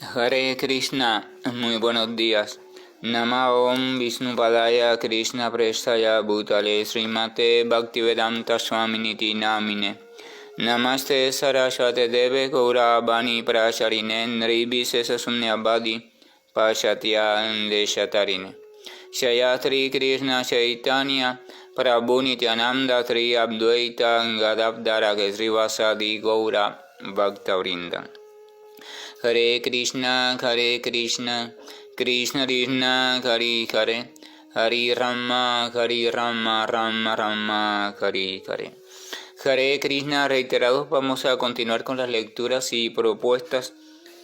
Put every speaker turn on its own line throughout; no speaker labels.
Hare Krishna, muy buenos días. Nama Om Vishnupadaya Krishna Prestaya Bhutale Srimate Bhaktivedanta Swaminiti Namine. Namaste Saraswate Deve Gaura Bani Pracharine Nribhisesa Sunyabadi Pashatya Deshatarine. Shayatri Krishna Chaitanya Prabhu Nityananda Tri Abdvaita Gadavdara Kesrivasadi Gaura Bhaktavrinda. Hare Krishna, Krishna Krishna, Hare Hare, Hare Rama, Rama Rama, Hare Hare. Hare Krishna, reiterados, vamos a continuar con las lecturas y propuestas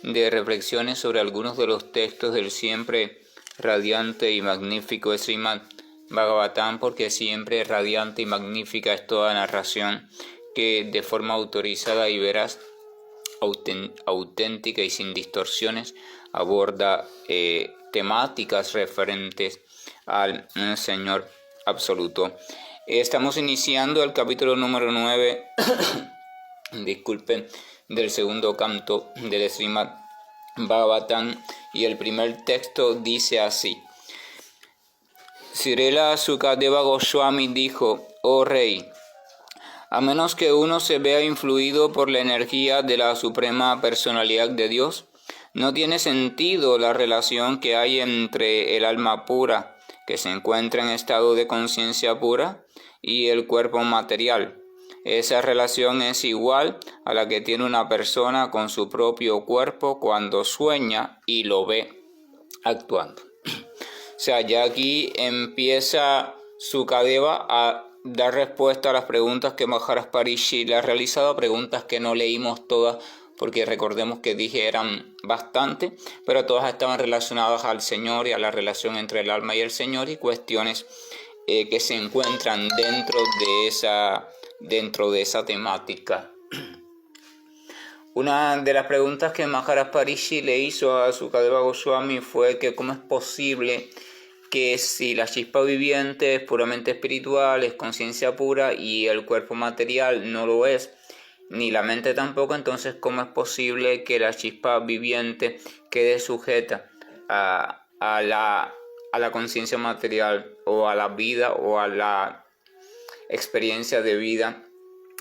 de reflexiones sobre algunos de los textos del siempre radiante y magnífico Srimad Bhagavatam, porque siempre radiante y magnífica es toda narración que de forma autorizada y veraz, auténtica y sin distorsiones aborda temáticas referentes al Señor absoluto. Estamos iniciando el capítulo número 9 disculpen, del segundo canto del Srimad Bhagavatam, y el primer texto dice así: Srila Sukadeva Goswami dijo: oh rey, a menos que uno se vea influido por la energía de la suprema personalidad de Dios, no tiene sentido la relación que hay entre el alma pura, que se encuentra en estado de conciencia pura, y el cuerpo material. Esa relación es igual a la que tiene una persona con su propio cuerpo cuando sueña y lo ve actuando. O sea, ya aquí empieza Sukadeva a dar respuesta a las preguntas que Maharaj Parishi le ha realizado, preguntas que no leímos todas, porque recordemos que dije eran bastante, pero todas estaban relacionadas al Señor y a la relación entre el alma y el Señor, y cuestiones que se encuentran dentro de esa temática. Una de las preguntas que Maharaj Parishi le hizo a Sukadeva Goswami fue que cómo es posible que si la chispa viviente es puramente espiritual, es conciencia pura, y el cuerpo material no lo es, ni la mente tampoco, entonces cómo es posible que la chispa viviente quede sujeta a la conciencia material, o a la vida, o a la experiencia de vida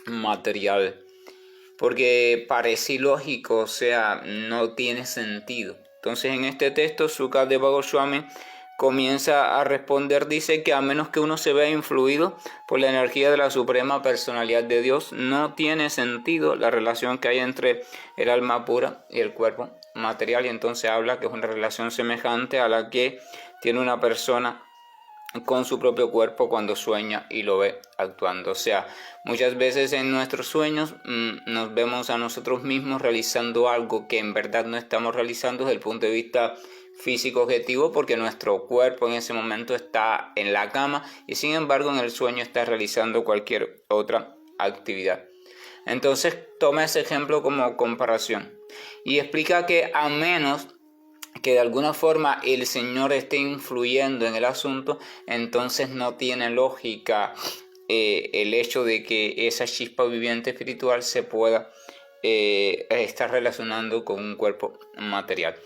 material. Porque parece ilógico, o sea, no tiene sentido. Entonces en este texto Sukadeva Goswami comienza a responder, dice que a menos que uno se vea influido por la energía de la suprema personalidad de Dios, no tiene sentido la relación que hay entre el alma pura y el cuerpo material, y entonces habla que es una relación semejante a la que tiene una persona con su propio cuerpo cuando sueña y lo ve actuando. O sea, muchas veces en nuestros sueños nos vemos a nosotros mismos realizando algo que en verdad no estamos realizando desde el punto de vista físico objetivo, porque nuestro cuerpo en ese momento está en la cama y sin embargo en el sueño está realizando cualquier otra actividad. Entonces toma ese ejemplo como comparación y explica que a menos que de alguna forma el Señor esté influyendo en el asunto, entonces no tiene lógica el hecho de que esa chispa viviente espiritual se pueda estar relacionando con un cuerpo material.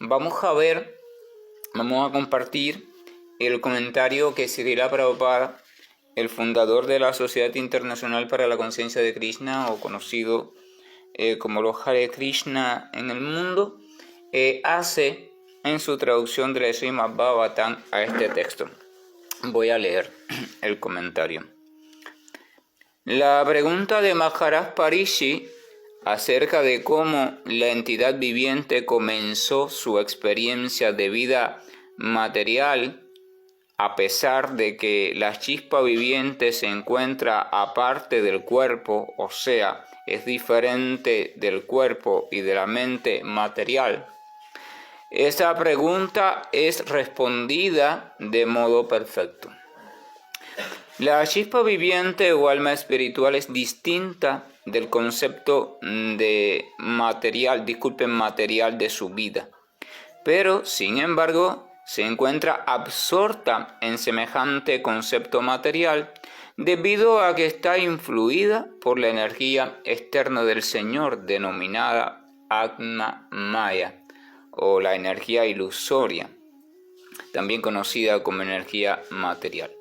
Vamos a compartir el comentario que Srila Prabhupada, el fundador de la Sociedad Internacional para la Conciencia de Krishna, o conocido como los Hare Krishna en el mundo, hace en su traducción del Srimad Bhagavatam a este texto. Voy a leer el comentario. La pregunta de Maharaj Parishi acerca de cómo la entidad viviente comenzó su experiencia de vida material, a pesar de que la chispa viviente se encuentra aparte del cuerpo, o sea, es diferente del cuerpo y de la mente material. Esta pregunta es respondida de modo perfecto. La chispa viviente o alma espiritual es distinta del concepto de material de su vida, pero sin embargo se encuentra absorta en semejante concepto material debido a que está influida por la energía externa del Señor denominada Atma Maya, o la energía ilusoria, también conocida como energía material.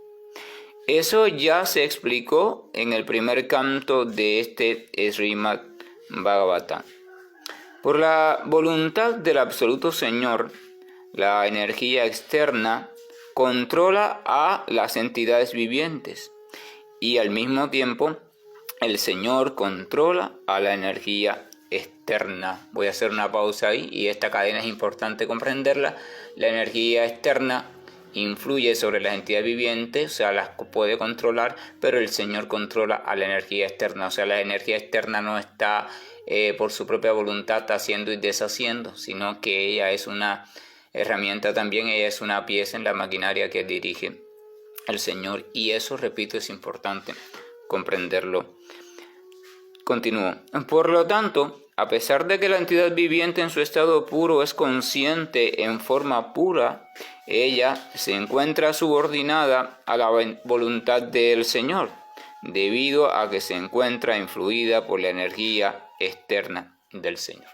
Eso ya se explicó en el primer canto de este Srimad Bhagavatam. Por la voluntad del absoluto Señor, la energía externa controla a las entidades vivientes y al mismo tiempo el Señor controla a la energía externa. Voy a hacer una pausa ahí y esta cadena es importante comprenderla. La energía externa influye sobre las entidades vivientes, o sea, las puede controlar, pero el Señor controla a la energía externa. O sea, la energía externa no está por su propia voluntad haciendo y deshaciendo, sino que ella es una herramienta también, ella es una pieza en la maquinaria que dirige el Señor. Y eso, repito, es importante comprenderlo. Continúo. Por lo tanto, a pesar de que la entidad viviente en su estado puro es consciente en forma pura, ella se encuentra subordinada a la voluntad del Señor, debido a que se encuentra influida por la energía externa del Señor.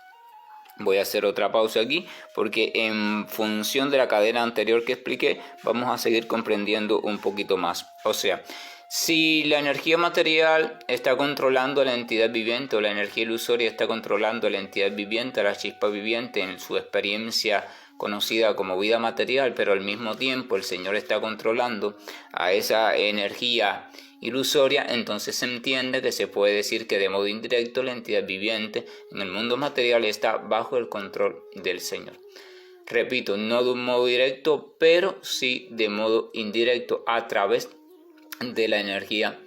Voy a hacer otra pausa aquí porque en función de la cadena anterior que expliqué, vamos a seguir comprendiendo un poquito más. O sea, si la energía material está controlando a la entidad viviente o la energía ilusoria está controlando a la entidad viviente, a la chispa viviente en su experiencia conocida como vida material, pero al mismo tiempo el Señor está controlando a esa energía ilusoria, entonces se entiende que se puede decir que de modo indirecto la entidad viviente en el mundo material está bajo el control del Señor. Repito, no de un modo directo, pero sí de modo indirecto a través de la energía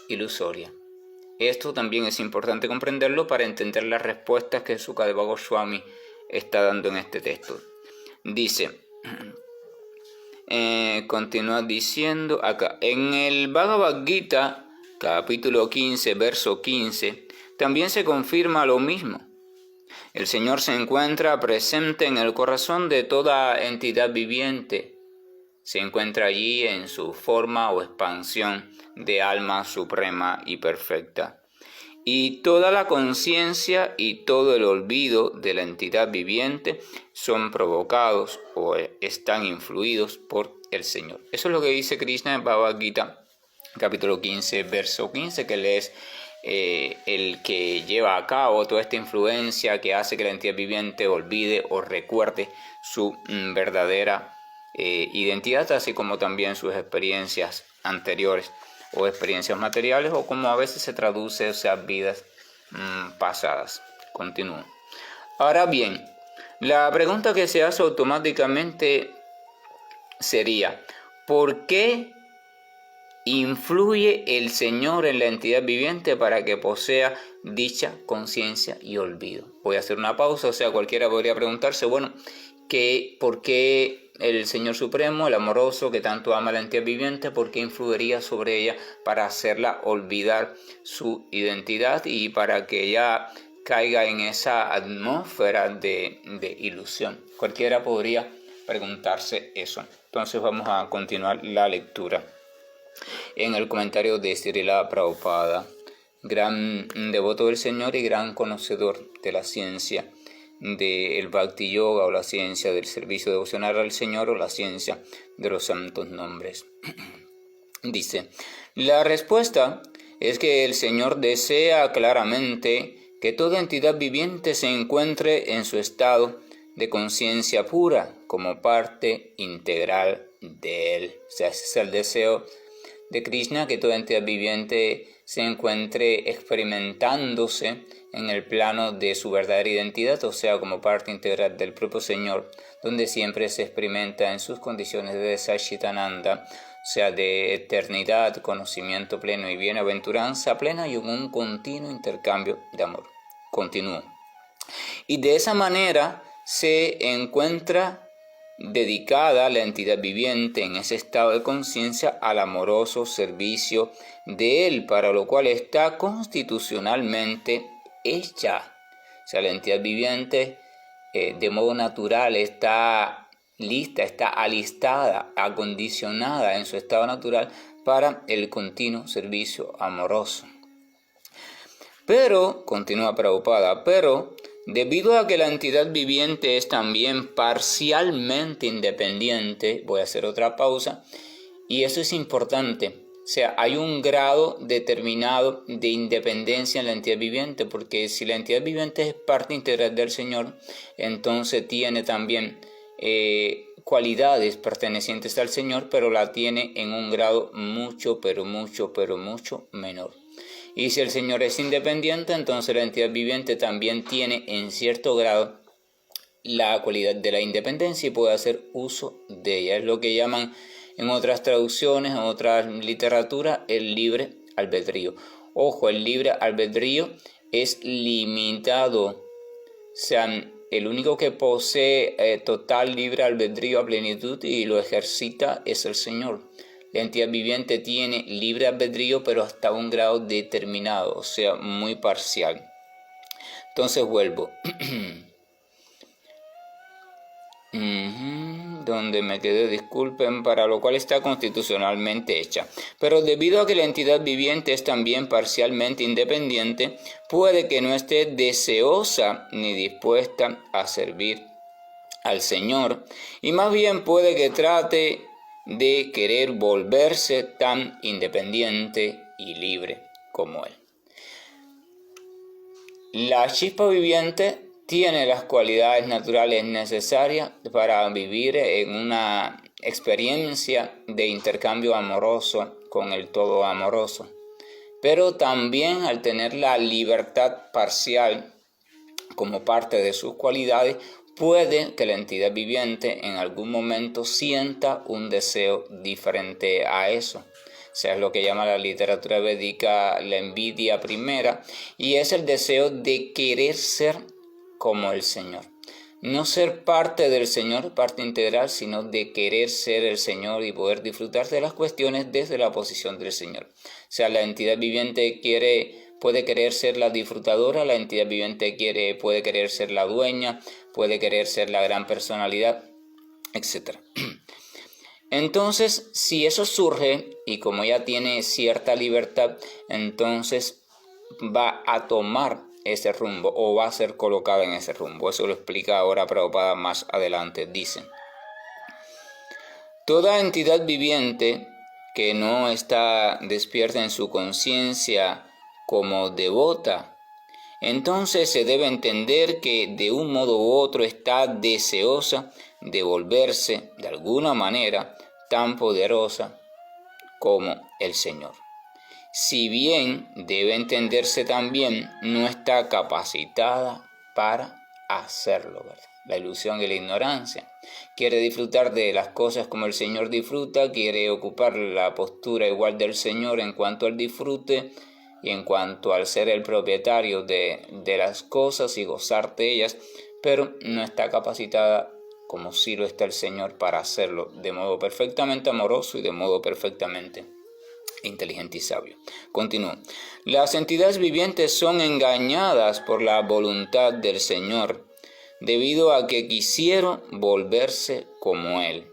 ilusoria. Esto también es importante comprenderlo para entender las respuestas que Sukadeva Goswami está dando en este texto. Dice, continúa diciendo acá, en el Bhagavad Gita, capítulo 15, verso 15, también se confirma lo mismo. El Señor se encuentra presente en el corazón de toda entidad viviente. Se encuentra allí en su forma o expansión de alma suprema y perfecta. Y toda la conciencia y todo el olvido de la entidad viviente son provocados o están influidos por el Señor. Eso es lo que dice Krishna en Bhagavad Gita, capítulo 15, verso 15, que él es el que lleva a cabo toda esta influencia que hace que la entidad viviente olvide o recuerde su verdadera identidad, así como también sus experiencias anteriores o experiencias materiales, o como a veces se traduce, o sea, vidas pasadas. Continúo. Ahora bien, la pregunta que se hace automáticamente sería, ¿por qué influye el Señor en la entidad viviente para que posea dicha conciencia y olvido? Voy a hacer una pausa, o sea, cualquiera podría preguntarse, bueno, ¿por qué el Señor Supremo, el amoroso que tanto ama a la entidad viviente, por qué influiría sobre ella para hacerla olvidar su identidad y para que ella caiga en esa atmósfera de ilusión? Cualquiera podría preguntarse eso. Entonces vamos a continuar la lectura. En el comentario de Srila Prabhupada, gran devoto del Señor y gran conocedor de la ciencia del Bhakti Yoga o la ciencia del servicio devocional al Señor o la ciencia de los santos nombres. Dice, la respuesta es que el Señor desea claramente que toda entidad viviente se encuentre en su estado de conciencia pura como parte integral de Él. O sea, ese es el deseo de Krishna, que toda entidad viviente se encuentre experimentándose en el plano de su verdadera identidad, o sea, como parte integral del propio Señor, donde siempre se experimenta en sus condiciones de Sachitananda, o sea, de eternidad, conocimiento pleno y bienaventuranza plena y en un continuo intercambio de amor. Continúo. Y de esa manera se encuentra dedicada la entidad viviente en ese estado de conciencia al amoroso servicio de Él, para lo cual está constitucionalmente hecha. O sea, la entidad viviente de modo natural está lista, está alistada, acondicionada en su estado natural para el continuo servicio amoroso. Pero, continúa Prabhupada, pero Debido a que la entidad viviente es también parcialmente independiente, voy a hacer otra pausa, y eso es importante. O sea, hay un grado determinado de independencia en la entidad viviente, porque si la entidad viviente es parte integral del Señor, entonces tiene también cualidades pertenecientes al Señor, pero la tiene en un grado mucho menor. Y si el Señor es independiente, entonces la entidad viviente también tiene en cierto grado la cualidad de la independencia y puede hacer uso de ella. Es lo que llaman en otras traducciones, en otras literaturas, el libre albedrío. Ojo, el libre albedrío es limitado. O sea, el único que posee total libre albedrío a plenitud y lo ejercita es el Señor. La entidad viviente tiene libre albedrío, pero hasta un grado determinado, o sea, muy parcial. Entonces vuelvo. Donde me quedé, disculpen, para lo cual está constitucionalmente hecha. Pero debido a que la entidad viviente es también parcialmente independiente, puede que no esté deseosa ni dispuesta a servir al Señor, y más bien puede que trate de querer volverse tan independiente y libre como Él. La chispa viviente tiene las cualidades naturales necesarias para vivir en una experiencia de intercambio amoroso con el todo amoroso, pero también al tener la libertad parcial como parte de sus cualidades, puede que la entidad viviente en algún momento sienta un deseo diferente a eso. O sea, es lo que llama la literatura védica la envidia primera, y es el deseo de querer ser como el Señor. No ser parte del Señor, parte integral, sino de querer ser el Señor y poder disfrutar de las cuestiones desde la posición del Señor. O sea, la entidad viviente puede querer ser la disfrutadora, la entidad viviente puede querer ser la dueña, puede querer ser la gran personalidad, etc. Entonces, si eso surge, y como ya tiene cierta libertad, entonces va a tomar ese rumbo o va a ser colocada en ese rumbo. Eso lo explica ahora Prabhupada más adelante. Dice: toda entidad viviente que no está despierta en su conciencia como devota, entonces se debe entender que de un modo u otro está deseosa de volverse de alguna manera tan poderosa como el Señor. Si bien debe entenderse también, no está capacitada para hacerlo, ¿verdad? La ilusión y la ignorancia. Quiere disfrutar de las cosas como el Señor disfruta, quiere ocupar la postura igual del Señor en cuanto al disfrute y en cuanto al ser el propietario de las cosas y gozar de ellas, pero no está capacitada como sí lo está el Señor para hacerlo de modo perfectamente amoroso y de modo perfectamente inteligente y sabio. Continúo. Las entidades vivientes son engañadas por la voluntad del Señor, debido a que quisieron volverse como Él.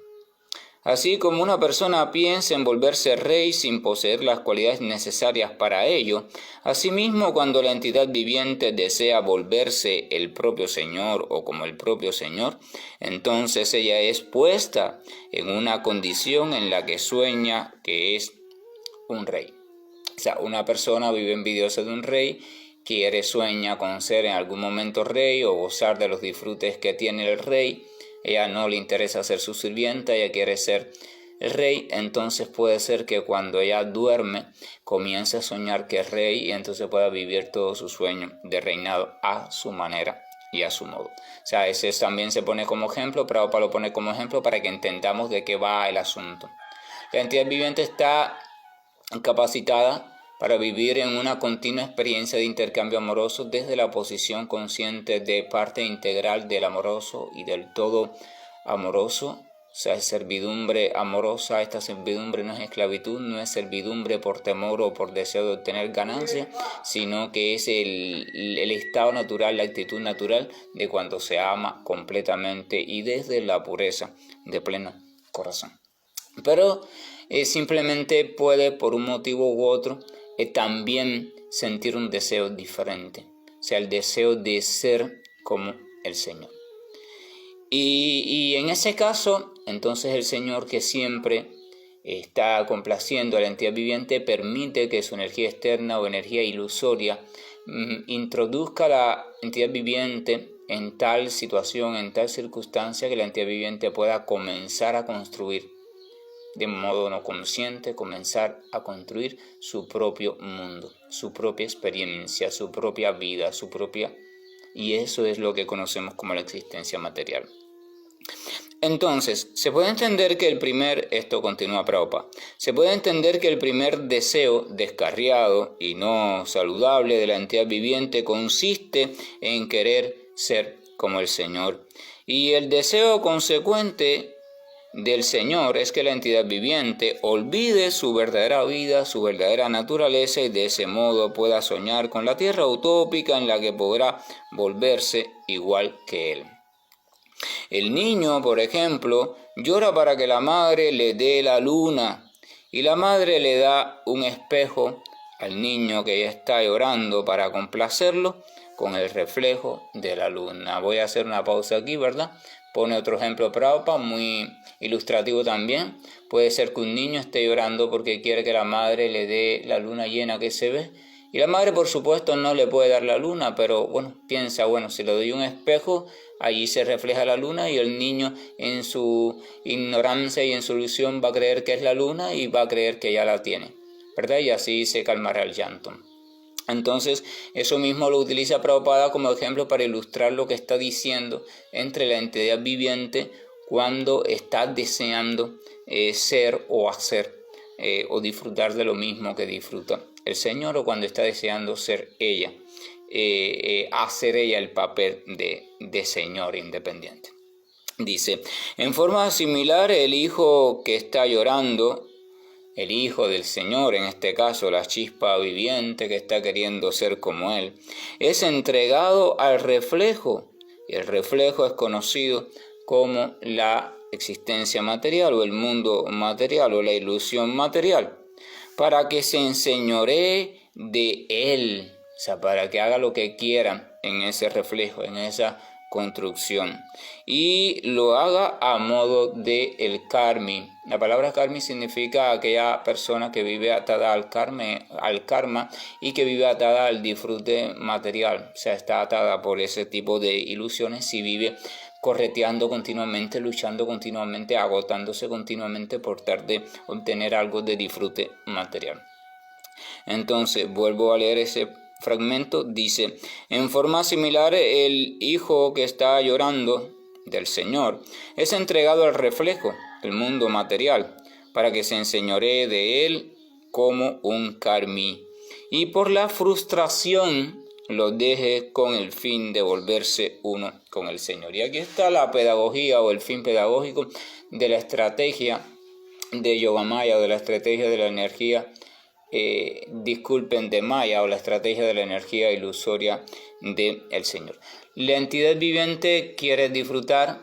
Así como una persona piensa en volverse rey sin poseer las cualidades necesarias para ello, asimismo cuando la entidad viviente desea volverse el propio Señor o como el propio Señor, entonces ella es puesta en una condición en la que sueña que es un rey. O sea, una persona vive envidiosa de un rey, sueña con ser en algún momento rey o gozar de los disfrutes que tiene el rey. Ella no le interesa ser su sirvienta, ella quiere ser el rey. Entonces puede ser que cuando ella duerme comience a soñar que es rey y entonces pueda vivir todo su sueño de reinado a su manera y a su modo. O sea, ese también se pone como ejemplo, pero para lo pone como ejemplo para que entendamos de qué va el asunto. La entidad viviente está capacitada para vivir en una continua experiencia de intercambio amoroso desde la posición consciente de parte integral del amoroso y del todo amoroso. O sea, es servidumbre amorosa. Esta servidumbre no es esclavitud, no es servidumbre por temor o por deseo de obtener ganancia, sino que es el estado natural, la actitud natural de cuando se ama completamente y desde la pureza de pleno corazón. Pero simplemente puede, por un motivo u otro, también sentir un deseo diferente. O sea, el deseo de ser como el Señor. Y en ese caso, entonces el Señor, que siempre está complaciendo a la entidad viviente, permite que su energía externa o energía ilusoria introduzca a la entidad viviente en tal situación, en tal circunstancia, que la entidad viviente pueda comenzar a construir de modo no consciente, comenzar a construir su propio mundo, su propia experiencia, su propia vida, y eso es lo que conocemos como la existencia material. Entonces, se puede entender que esto continúa Prabhupada, se puede entender que el primer deseo descarriado y no saludable de la entidad viviente consiste en querer ser como el Señor. Y el deseo consecuente del Señor es que la entidad viviente olvide su verdadera vida, su verdadera naturaleza, y de ese modo pueda soñar con la tierra utópica en la que podrá volverse igual que él. El niño, por ejemplo, llora para que la madre le dé la luna, y la madre le da un espejo al niño que ya está llorando para complacerlo con el reflejo de la luna. Voy a hacer una pausa aquí, ¿verdad? Pone otro ejemplo Prabhupada, muy ilustrativo también. Puede ser que un niño esté llorando porque quiere que la madre le dé la luna llena que se ve, y la madre, por supuesto, no le puede dar la luna, pero piensa, si le doy un espejo, allí se refleja la luna, y el niño, en su ignorancia y en su ilusión, va a creer que es la luna y va a creer que ya la tiene, ¿verdad? Y así se calmará el llanto. Entonces, eso mismo lo utiliza Prabhupada como ejemplo para ilustrar lo que está diciendo entre la entidad viviente cuando está deseando ser o hacer o disfrutar de lo mismo que disfruta el Señor, o cuando está deseando ser ella, hacer ella el papel de Señor independiente. Dice, en forma similar, el hijo que está llorando, el hijo del Señor, en este caso la chispa viviente que está queriendo ser como Él, es entregado al reflejo, y el reflejo es conocido como la existencia material o el mundo material o la ilusión material, para que se enseñoree de él, o sea, para que haga lo que quiera en ese reflejo, en esa construcción, y lo haga a modo de el karmi. La palabra karmi significa aquella persona que vive atada al karma y que vive atada al disfrute material, o sea, está atada por ese tipo de ilusiones y vive correteando continuamente, luchando continuamente, agotándose continuamente por tratar de obtener algo de disfrute material. Entonces, vuelvo a leer ese fragmento, dice, en forma similar, el hijo que está llorando del Señor es entregado al reflejo, el mundo material, para que se enseñoree de él como un karmi, y por la frustración lo deje con el fin de volverse uno con el Señor. Y aquí está la pedagogía o el fin pedagógico de la estrategia de Yogamaya, o de la estrategia de la energía, de Maya, o la estrategia de la energía ilusoria del Señor. La entidad viviente quiere disfrutar,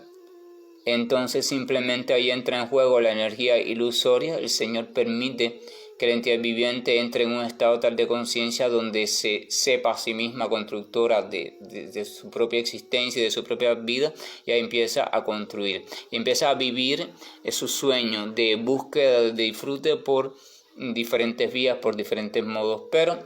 entonces simplemente ahí entra en juego la energía ilusoria. El Señor permite que la entidad viviente entre en un estado tal de conciencia donde se sepa a sí misma constructora de su propia existencia y de su propia vida, y ahí empieza a construir y empieza a vivir su sueño de búsqueda de disfrute por diferentes vías, por diferentes modos. Pero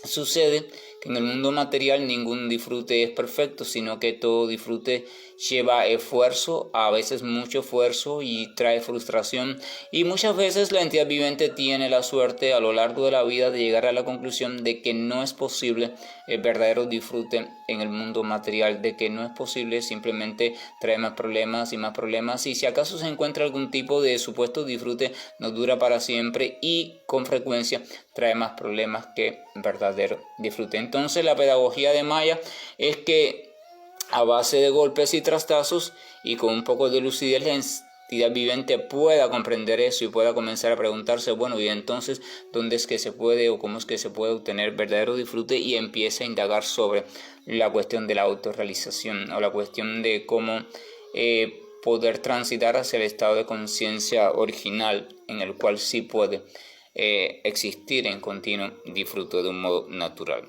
sucede que en el mundo material ningún disfrute es perfecto, sino que todo disfrute lleva esfuerzo, a veces mucho esfuerzo, y trae frustración, y muchas veces la entidad viviente tiene la suerte a lo largo de la vida de llegar a la conclusión de que no es posible el verdadero disfrute en el mundo material, de que no es posible, simplemente trae más problemas y más problemas, y si acaso se encuentra algún tipo de supuesto disfrute, no dura para siempre y con frecuencia trae más problemas que verdadero disfrute. Entonces la pedagogía de Maya es que a base de golpes y trastazos y con un poco de lucidez, la entidad viviente pueda comprender eso y pueda comenzar a preguntarse, y entonces, ¿dónde es que se puede o cómo es que se puede obtener verdadero disfrute? Y empieza a indagar sobre la cuestión de la autorrealización, o la cuestión de cómo poder transitar hacia el estado de conciencia original, en el cual sí puede existir en continuo disfrute de un modo natural.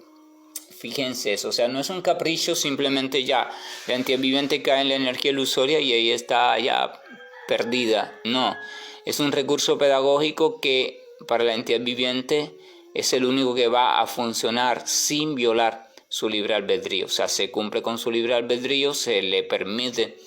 Fíjense eso, o sea, no es un capricho, simplemente ya la entidad viviente cae en la energía ilusoria y ahí está ya perdida. No, es un recurso pedagógico que para la entidad viviente es el único que va a funcionar sin violar su libre albedrío. O sea, se cumple con su libre albedrío, se le permite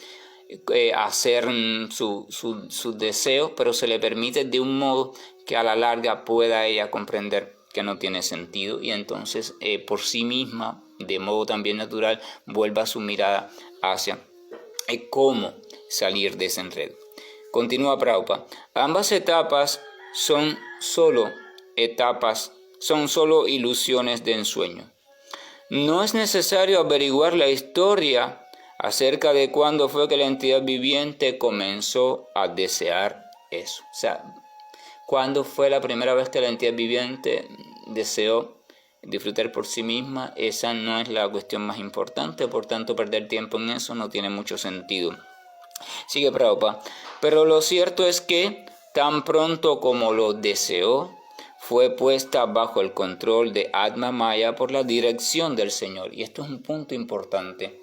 hacer su deseo, pero se le permite de un modo que a la larga pueda ella comprender que no tiene sentido y entonces por sí misma, de modo también natural, vuelva su mirada hacia cómo salir de ese enredo. Continúa Prabhupada. Ambas etapas son solo ilusiones de ensueño. No es necesario averiguar la historia acerca de cuándo fue que la entidad viviente comenzó a desear eso. O sea, cuándo fue la primera vez que la entidad viviente deseó disfrutar por sí misma, esa no es la cuestión más importante, por tanto perder tiempo en eso no tiene mucho sentido. Sigue Prabhupada. Pero lo cierto es que tan pronto como lo deseó, fue puesta bajo el control de Atma Maya por la dirección del Señor. Y esto es un punto importante.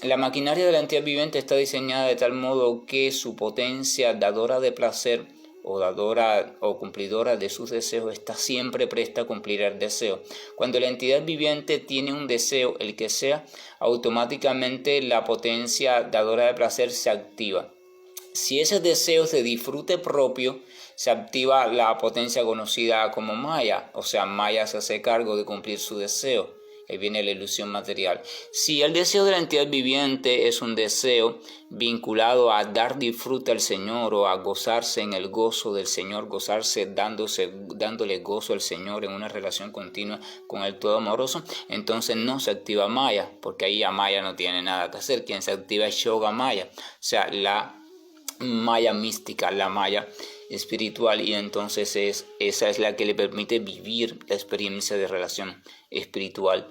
La maquinaria de la entidad viviente está diseñada de tal modo que su potencia dadora de placer o dadora o cumplidora de sus deseos está siempre presta a cumplir el deseo. Cuando la entidad viviente tiene un deseo, el que sea, automáticamente la potencia dadora de placer se activa. Si ese deseo es de disfrute propio, se activa la potencia conocida como Maya, o sea, Maya se hace cargo de cumplir su deseo. Ahí viene la ilusión material. Si el deseo de la entidad viviente es un deseo vinculado a dar disfrute al Señor o a gozarse en el gozo del Señor, gozarse dándole gozo al Señor en una relación continua con el todo amoroso, entonces no se activa Maya, porque ahí a Maya no tiene nada que hacer. Quien se activa es Yoga Maya, o sea, la Maya mística, la Maya espiritual, y entonces esa es la que le permite vivir la experiencia de relación espiritual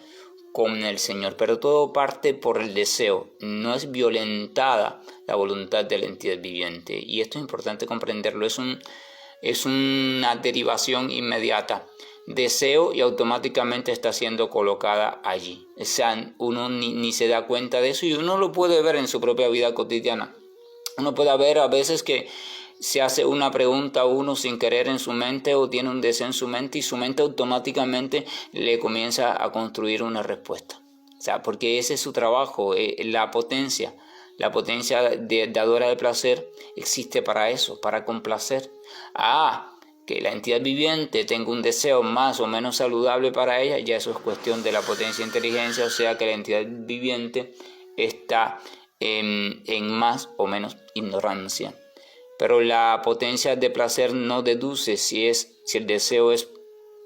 con el Señor. Pero todo parte por el deseo, no es violentada la voluntad de la entidad viviente, y esto es importante comprenderlo. Es una derivación inmediata, deseo, y automáticamente está siendo colocada allí. O sea, uno ni se da cuenta de eso, y uno lo puede ver en su propia vida cotidiana. Uno puede ver a veces que se hace una pregunta a uno sin querer en su mente, o tiene un deseo en su mente y su mente automáticamente le comienza a construir una respuesta. O sea, porque ese es su trabajo, la potencia dadora de placer existe para eso, para complacer. Que la entidad viviente tenga un deseo más o menos saludable para ella, ya eso es cuestión de la potencia de inteligencia, o sea que la entidad viviente está en más o menos ignorancia. Pero la potencia de placer no deduce si el deseo es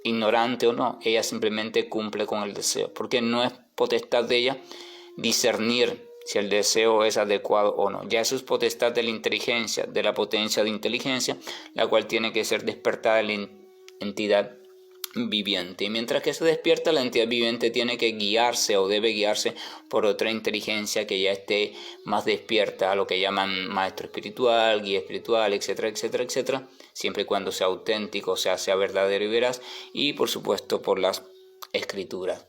ignorante o no. Ella simplemente cumple con el deseo, porque no es potestad de ella discernir si el deseo es adecuado o no. Ya eso es potestad de la inteligencia, de la potencia de inteligencia, la cual tiene que ser despertada en la entidad viviente. Y mientras que se despierta, la entidad viviente tiene que guiarse o debe guiarse por otra inteligencia que ya esté más despierta, a lo que llaman maestro espiritual, guía espiritual, etcétera, etcétera, etcétera, siempre y cuando sea auténtico, sea verdadero y veraz, y por supuesto por las escrituras.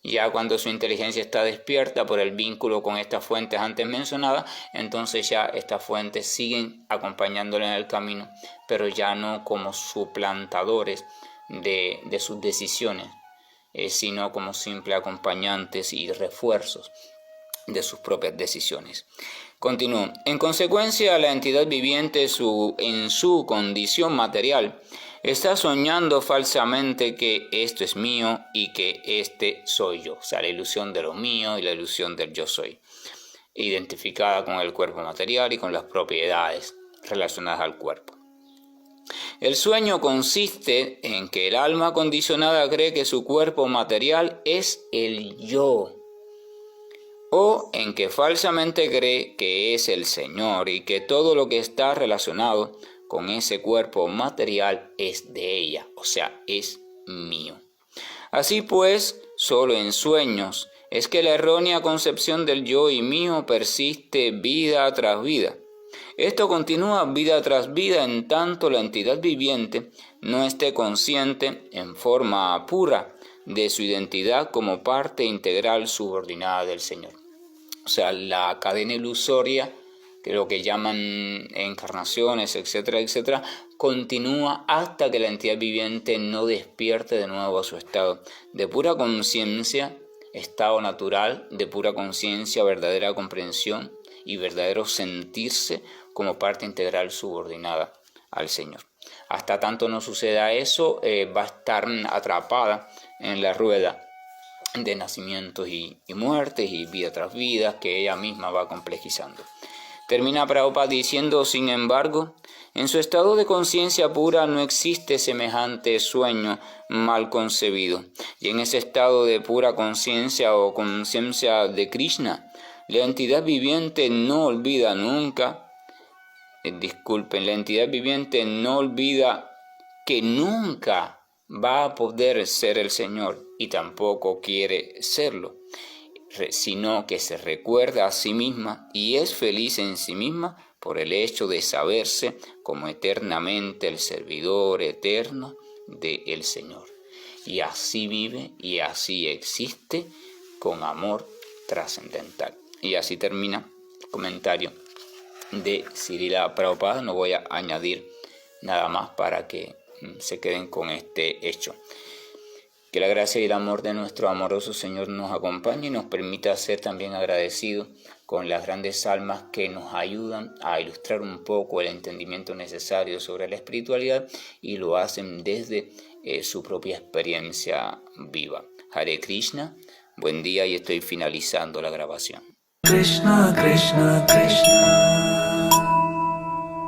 Ya cuando su inteligencia está despierta por el vínculo con estas fuentes antes mencionadas, entonces ya estas fuentes siguen acompañándole en el camino, pero ya no como suplantadores de sus decisiones, sino como simples acompañantes y refuerzos de sus propias decisiones. Continúo. En consecuencia, la entidad viviente en su condición material está soñando falsamente que esto es mío y que este soy yo. O sea, la ilusión de lo mío y la ilusión del yo soy, identificada con el cuerpo material y con las propiedades relacionadas al cuerpo. El sueño consiste en que el alma condicionada cree que su cuerpo material es el yo, o en que falsamente cree que es el Señor y que todo lo que está relacionado con ese cuerpo material es de ella, o sea, es mío. Así pues, solo en sueños es que la errónea concepción del yo y mío persiste vida tras vida. Esto continúa vida tras vida en tanto la entidad viviente no esté consciente en forma pura de su identidad como parte integral subordinada del Señor. O sea, la cadena ilusoria, que lo que llaman encarnaciones, etcétera, etcétera, continúa hasta que la entidad viviente no despierte de nuevo a su estado de pura conciencia, estado natural, de pura conciencia, verdadera comprensión y verdadero sentirse como parte integral subordinada al Señor. Hasta tanto no suceda eso, va a estar atrapada en la rueda de nacimientos y muertes y vida tras vida que ella misma va complejizando. Termina Prabhupada diciendo, sin embargo, en su estado de conciencia pura no existe semejante sueño mal concebido. Y en ese estado de pura conciencia o conciencia de Krishna, la entidad viviente no olvida nunca, la entidad viviente no olvida que nunca va a poder ser el Señor y tampoco quiere serlo, sino que se recuerda a sí misma y es feliz en sí misma por el hecho de saberse como eternamente el servidor eterno del Señor. Y así vive y así existe con amor trascendental. Y así termina el comentario de Srila Prabhupada. No voy a añadir nada más para que se queden con este hecho. Que la gracia y el amor de nuestro amoroso Señor nos acompañe y nos permita ser también agradecidos con las grandes almas que nos ayudan a ilustrar un poco el entendimiento necesario sobre la espiritualidad y lo hacen desde su propia experiencia viva. Hare Krishna, buen día y estoy finalizando la grabación.
Krishna, Krishna, Krishna,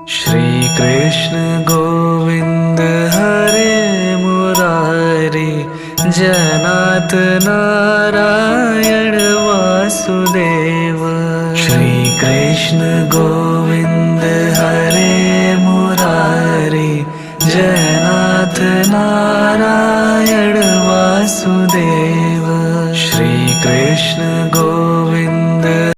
Shri Krishna Govinda Hare Murari, Janat Narayan Vasudeva. Shri Krishna Govinda Hare Murari, Janat Narayan Vasudeva. Shri Krishna Govinda